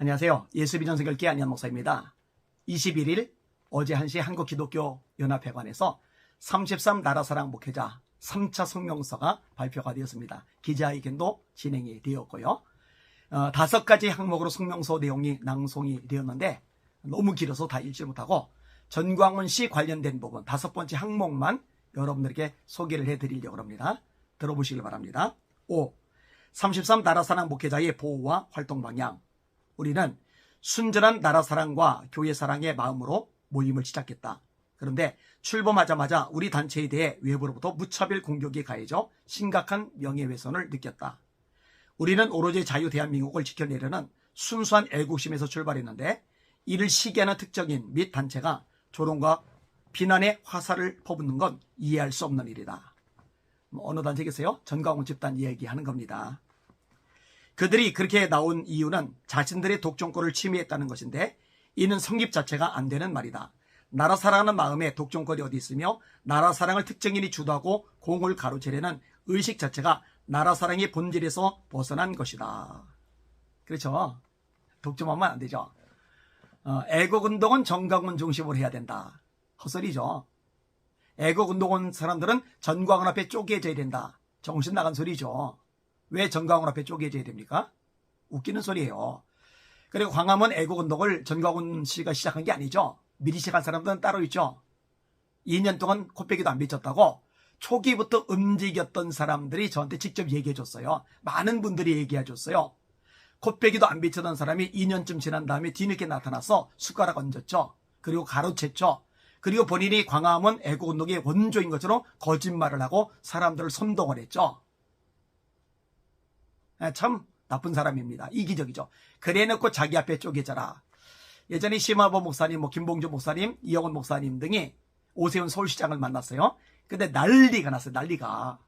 안녕하세요. 예수비전 선교회 안현 목사입니다. 21일 어제 1시 한국기독교연합회관에서 33 나라사랑 목회자 3차 성명서가 발표가 되었습니다. 기자회견도 진행이 되었고요. 5가지 항목으로 성명서 내용이 낭송이 되었는데 너무 길어서 다 읽지 못하고 전광훈 씨 관련된 부분 5번째 항목만 여러분들에게 소개를 해드리려고 합니다. 들어보시길 바랍니다. 5. 33 나라사랑 목회자의 보호와 활동 방향. 우리는 순전한 나라 사랑과 교회 사랑의 마음으로 모임을 시작했다. 그런데 출범하자마자 우리 단체에 대해 외부로부터 무차별 공격이 가해져 심각한 명예훼손을 느꼈다. 우리는 오로지 자유 대한민국을 지켜내려는 순수한 애국심에서 출발했는데 이를 시기하는 특정인 및 단체가 조롱과 비난의 화살을 퍼붓는 건 이해할 수 없는 일이다. 어느 단체겠어요? 전광훈 집단 이야기하는 겁니다. 그들이 그렇게 나온 이유는 자신들의 독점권을 침해했다는 것인데 이는 성립 자체가 안 되는 말이다. 나라 사랑하는 마음에 독점권이 어디 있으며 나라 사랑을 특정인이 주도하고 공을 가로채려는 의식 자체가 나라 사랑의 본질에서 벗어난 것이다. 그렇죠? 독점하면 안 되죠. 애국운동은 전광훈 중심으로 해야 된다. 헛소리죠. 애국운동원 사람들은 전광훈 앞에 쪼개져야 된다. 정신 나간 소리죠. 왜 전광훈 앞에 쪼개져야 됩니까? 웃기는 소리예요. 그리고 광화문 애국운동을 전광훈 씨가 시작한 게 아니죠. 미리 시작한 사람들은 따로 있죠. 2년 동안 코빼기도 안 비쳤다고 초기부터 움직였던 사람들이 저한테 직접 얘기해 줬어요. 많은 분들이 얘기해 줬어요. 코빼기도 안 비쳤던 사람이 2년쯤 지난 다음에 뒤늦게 나타나서 숟가락 얹었죠. 그리고 가로챘죠. 그리고 본인이 광화문 애국운동의 원조인 것처럼 거짓말을 하고 사람들을 선동을 했죠. 참 나쁜 사람입니다. 이기적이죠. 그래놓고 자기 앞에 쪼개져라. 예전에 심화보 목사님, 김봉주 목사님, 이영훈 목사님 등이 오세훈 서울시장을 만났어요. 근데 난리가 났어요. 난리가.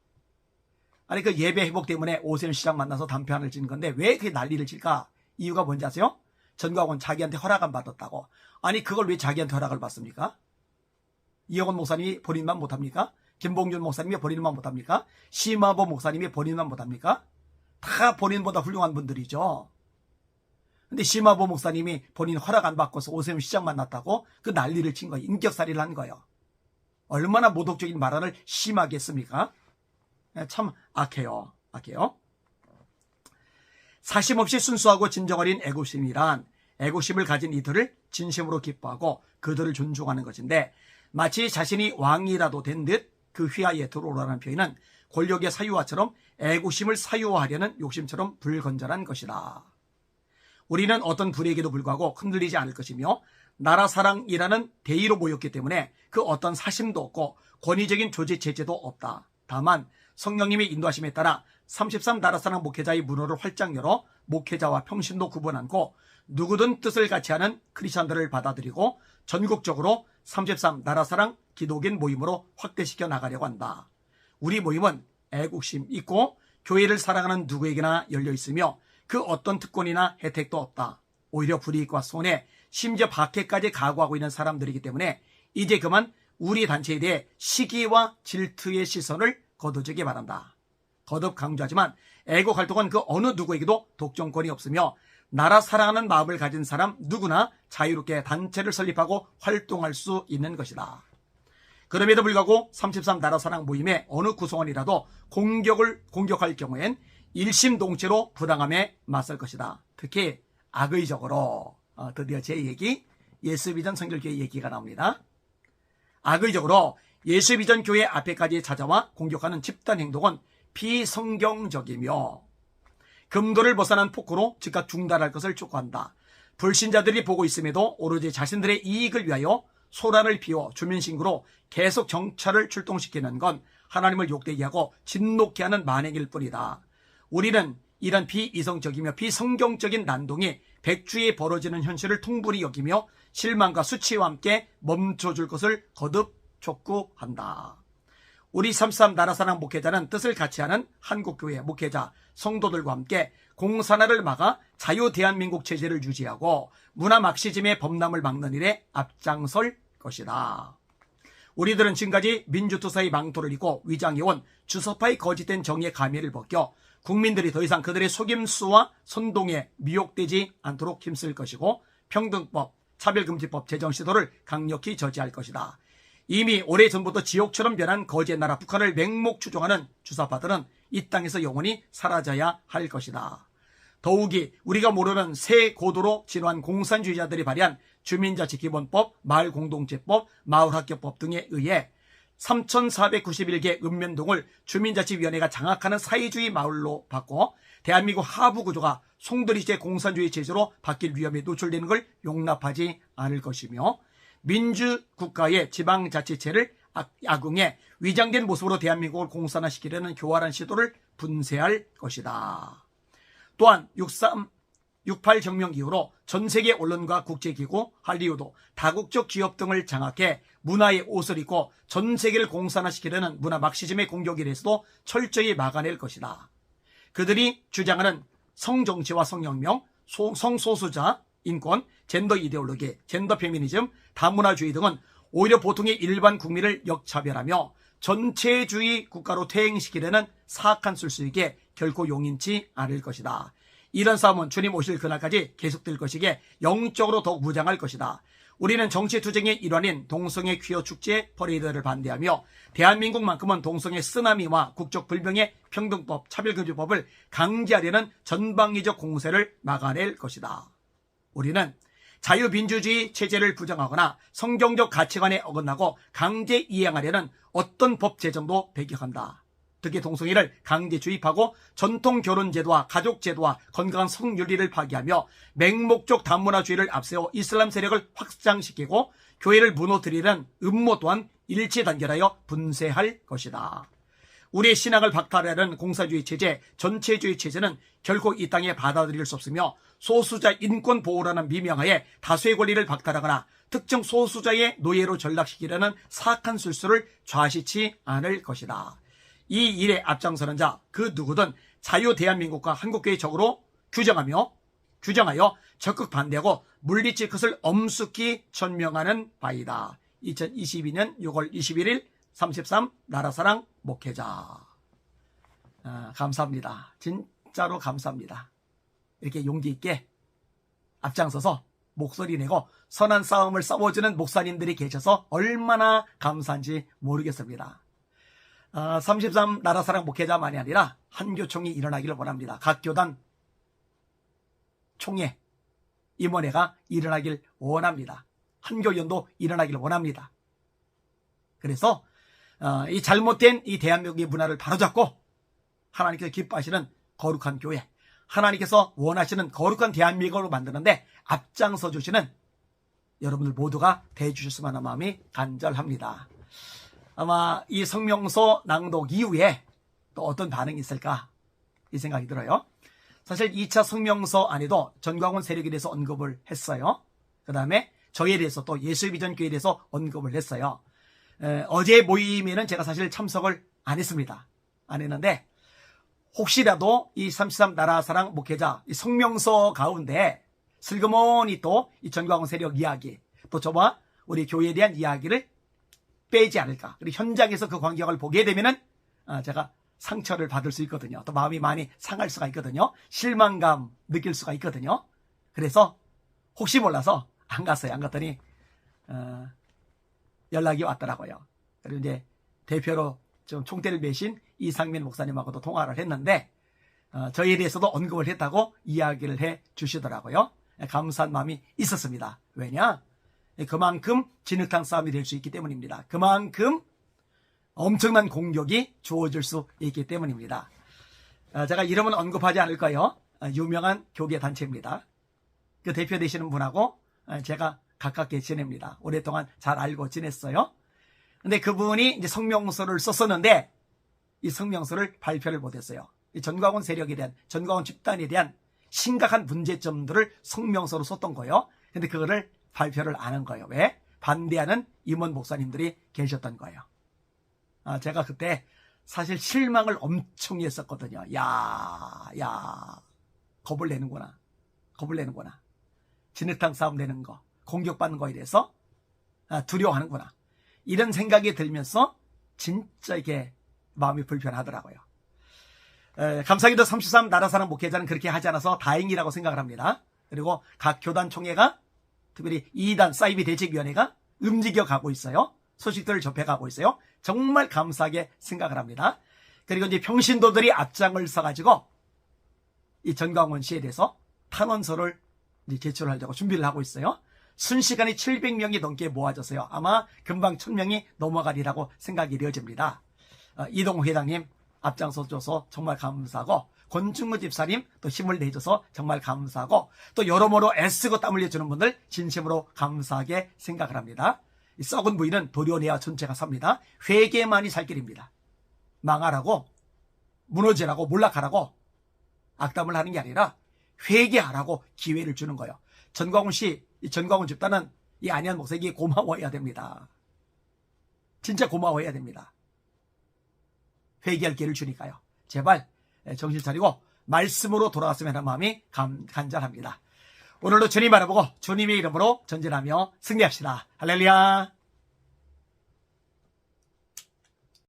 아니 그 예배 회복 때문에 오세훈 시장 만나서 담판을 친 건데 왜 그렇게 난리를 칠까? 이유가 뭔지 아세요? 전광훈 자기한테 허락 안 받았다고. 아니 그걸 왜 자기한테 허락을 받습니까? 이영훈 목사님이 본인만 못합니까? 김봉준 목사님이 본인만 못합니까? 심화보 목사님이 본인만 못합니까? 다 본인보다 훌륭한 분들이죠. 근데 심화보 목사님이 본인 허락 안 받고서 오세훈 시장 만났다고 그 난리를 친 거예요. 인격살이를 한 거예요. 얼마나 모독적인 발언을 심하게 했습니까? 참 악해요. 악해요. 사심 없이 순수하고 진정 어린 애국심이란 애국심을 가진 이들을 진심으로 기뻐하고 그들을 존중하는 것인데 마치 자신이 왕이라도 된 듯 그 휘하에 들어오라는 표현은 권력의 사유화처럼 애국심을 사유화하려는 욕심처럼 불건전한 것이다. 우리는 어떤 불에게도 불구하고 흔들리지 않을 것이며 나라 사랑이라는 대의로 모였기 때문에 그 어떤 사심도 없고 권위적인 조직 체제도 없다. 다만 성령님의 인도하심에 따라 33 나라 사랑 목회자의 문호를 활짝 열어 목회자와 평신도 구분 않고 누구든 뜻을 같이 하는 크리스천들을 받아들이고 전국적으로 33 나라 사랑 기독인 모임으로 확대시켜 나가려고 한다. 우리 모임은 애국심 있고 교회를 사랑하는 누구에게나 열려 있으며 그 어떤 특권이나 혜택도 없다. 오히려 불이익과 손해, 심지어 박해까지 각오하고 있는 사람들이기 때문에 이제 그만 우리 단체에 대해 시기와 질투의 시선을 거둬주기 바란다. 거듭 강조하지만 애국 활동은 그 어느 누구에게도 독점권이 없으며 나라 사랑하는 마음을 가진 사람 누구나 자유롭게 단체를 설립하고 활동할 수 있는 것이다. 그럼에도 불구하고 33 나라 사랑 모임의 어느 구성원이라도 공격할 경우엔 일심동체로 부당함에 맞설 것이다. 특히 악의적으로 드디어 제 얘기 예수비전 선교회 얘기가 나옵니다. 악의적으로 예수비전 교회 앞에까지 찾아와 공격하는 집단 행동은 비성경적이며 금도를 벗어난 폭로로 즉각 중단할 것을 촉구한다. 불신자들이 보고 있음에도 오로지 자신들의 이익을 위하여 소란을 피워 주민신고로 계속 경찰을 출동시키는 건 하나님을 욕되게 하고 진노케 하는 만행일 뿐이다. 우리는 이런 비이성적이며 비성경적인 난동이 백주에 벌어지는 현실을 통불히 여기며 실망과 수치와 함께 멈춰줄 것을 거듭 촉구한다. 우리 33 나라사랑 목회자는 뜻을 같이 하는 한국교회 목회자, 성도들과 함께 공산화를 막아 자유 대한민국 체제를 유지하고 문화 막시즘의 범람을 막는 일에 앞장설 것이다. 우리들은 지금까지 민주투사의 망토를 입고 위장해온 주석파의 거짓된 정의의 가면을 벗겨 국민들이 더 이상 그들의 속임수와 선동에 미혹되지 않도록 힘쓸 것이고 평등법, 차별금지법 제정 시도를 강력히 저지할 것이다. 이미 오래전부터 지옥처럼 변한 거지의 나라 북한을 맹목 추종하는 주사파들은 이 땅에서 영원히 사라져야 할 것이다. 더욱이 우리가 모르는 새 고도로 진화한 공산주의자들이 발의한 주민자치기본법, 마을공동체법, 마을학교법 등에 의해 3,491개 읍면동을 주민자치위원회가 장악하는 사회주의 마을로 바꿔 대한민국 하부 구조가 송두리째 공산주의 체제로 바뀔 위험에 노출되는 걸 용납하지 않을 것이며 민주국가의 지방자치체를 악용해 위장된 모습으로 대한민국을 공산화시키려는 교활한 시도를 분쇄할 것이다. 또한 6.8 혁명 이후로 전 세계 언론과 국제기구, 할리우드, 다국적 기업 등을 장악해 문화의 옷을 입고 전 세계를 공산화시키려는 문화 막시즘의 공격에 대해서도 철저히 막아낼 것이다. 그들이 주장하는 성정치와 성혁명, 성소수자, 인권, 젠더 이데올로기, 젠더 페미니즘, 다문화주의 등은 오히려 보통의 일반 국민을 역차별하며 전체주의 국가로 퇴행시키려는 사악한 술수에게 결코 용인치 않을 것이다. 이런 싸움은 주님 오실 그날까지 계속될 것이기에 영적으로 더욱 무장할 것이다. 우리는 정치투쟁의 일환인 동성애 퀴어 축제 퍼레이드를 반대하며 대한민국만큼은 동성애 쓰나미와 국적 불명예 평등법, 차별금지법을 강제하려는 전방위적 공세를 막아낼 것이다. 우리는 자유민주주의 체제를 부정하거나 성경적 가치관에 어긋나고 강제 이행하려는 어떤 법 제정도 배격한다. 특히 동성애를 강제 주입하고 전통 결혼제도와 가족제도와 건강한 성윤리를 파기하며 맹목적 다문화주의를 앞세워 이슬람 세력을 확장시키고 교회를 무너뜨리는 음모 또한 일치단결하여 분쇄할 것이다. 우리의 신앙을 박탈하려는 공산주의 체제, 전체주의 체제는 결코 이 땅에 받아들일 수 없으며 소수자 인권 보호라는 미명하에 다수의 권리를 박탈하거나 특정 소수자의 노예로 전락시키려는 사악한 술수를 좌시치 않을 것이다. 이 일에 앞장서는 자 그 누구든 자유 대한민국과 한국교회 적으로 규정하여 적극 반대하고 물리칠 것을 엄숙히 천명하는 바이다. 2022년 6월 21일 33 나라사랑 목회자. 감사합니다. 진짜로 감사합니다. 이렇게 용기 있게 앞장서서 목소리 내고 선한 싸움을 싸워주는 목사님들이 계셔서 얼마나 감사한지 모르겠습니다. 33 나라사랑 목회자만이 아니라 한교총이 일어나기를 원합니다. 각 교단 총회, 임원회가 일어나길 원합니다. 한교연도 일어나길 원합니다. 그래서 이 잘못된 이 대한민국의 문화를 바로잡고 하나님께서 기뻐하시는 거룩한 교회, 하나님께서 원하시는 거룩한 대한민국을 만드는데 앞장서 주시는 여러분들 모두가 되어주셨으면 하는 마음이 간절합니다. 아마 이 성명서 낭독 이후에 또 어떤 반응이 있을까 이 생각이 들어요. 사실 2차 성명서 안에도 전광훈 세력에 대해서 언급을 했어요. 그 다음에 저에 대해서 또 예수비전교회에 대해서 언급을 했어요. 어제 모임에는 제가 사실 참석을 안 했습니다. 안 했는데 혹시라도 이 33 나라사랑 목회자 이 성명서 가운데 슬그머니 또 이 전광훈 세력 이야기 또 저와 우리 교회에 대한 이야기를 빼지 않을까. 그리고 현장에서 그 광경을 보게 되면은 제가 상처를 받을 수 있거든요. 또 마음이 많이 상할 수가 있거든요. 실망감 느낄 수가 있거든요. 그래서 혹시 몰라서 안 갔어요. 안 갔더니 연락이 왔더라고요. 그리고 이제 대표로 좀 총대를 매신 이상민 목사님하고도 통화를 했는데 저희에 대해서도 언급을 했다고 이야기를 해 주시더라고요. 감사한 마음이 있었습니다. 왜냐? 그만큼 진흙탕 싸움이 될 수 있기 때문입니다. 그만큼 엄청난 공격이 주어질 수 있기 때문입니다. 제가 이름은 언급하지 않을 거예요. 유명한 교계 단체입니다. 그 대표 되시는 분하고 제가 가깝게 지냅니다. 오랫동안 잘 알고 지냈어요. 근데 그분이 이제 성명서를 썼었는데 이 성명서를 발표를 못했어요. 이 전광훈 세력에 대한, 전광훈 집단에 대한 심각한 문제점들을 성명서로 썼던 거예요. 근데 그거를 발표를 안 한 거예요. 왜? 반대하는 임원 목사님들이 계셨던 거예요. 제가 그때 사실 실망을 엄청 했었거든요. 겁을 내는구나. 진흙탕 싸움 내는 거, 공격받는 거에 대해서 두려워하는구나. 이런 생각이 들면서 진짜 이게 마음이 불편하더라고요. 감사기도 33 나라사랑 목회자는 그렇게 하지 않아서 다행이라고 생각을 합니다. 그리고 각 교단 총회가 특별히 2단 사이비 대책위원회가 움직여 가고 있어요. 소식들을 접해가고 있어요. 정말 감사하게 생각을 합니다. 그리고 이제 평신도들이 앞장을 서가지고 이 전광훈 씨에 대해서 탄원서를 이제 제출하려고 준비를 하고 있어요. 순시간에 700명이 넘게 모아졌어요. 아마 금방 1000명이 넘어가리라고 생각이 되어집니다. 이동호 회장님 앞장서줘서 정말 감사하고, 권충무 집사님 또 힘을 내줘서 정말 감사하고, 또 여러모로 애쓰고 땀 흘려주는 분들 진심으로 감사하게 생각을 합니다. 이 썩은 부인은 도려내야 전체가 삽니다. 회개만이 살 길입니다. 망하라고, 무너지라고, 몰락하라고 악담을 하는 게 아니라 회개하라고 기회를 주는 거예요. 전광훈 씨, 이 전광훈 집단은 이 안희한 목사에게 고마워해야 됩니다. 진짜 고마워해야 됩니다. 회개할 기회를 주니까요. 제발 정신 차리고 말씀으로 돌아갔으면 하는 마음이 간절합니다. 오늘도 주님 바라보고 주님의 이름으로 전진하며 승리합시다. 할렐루야.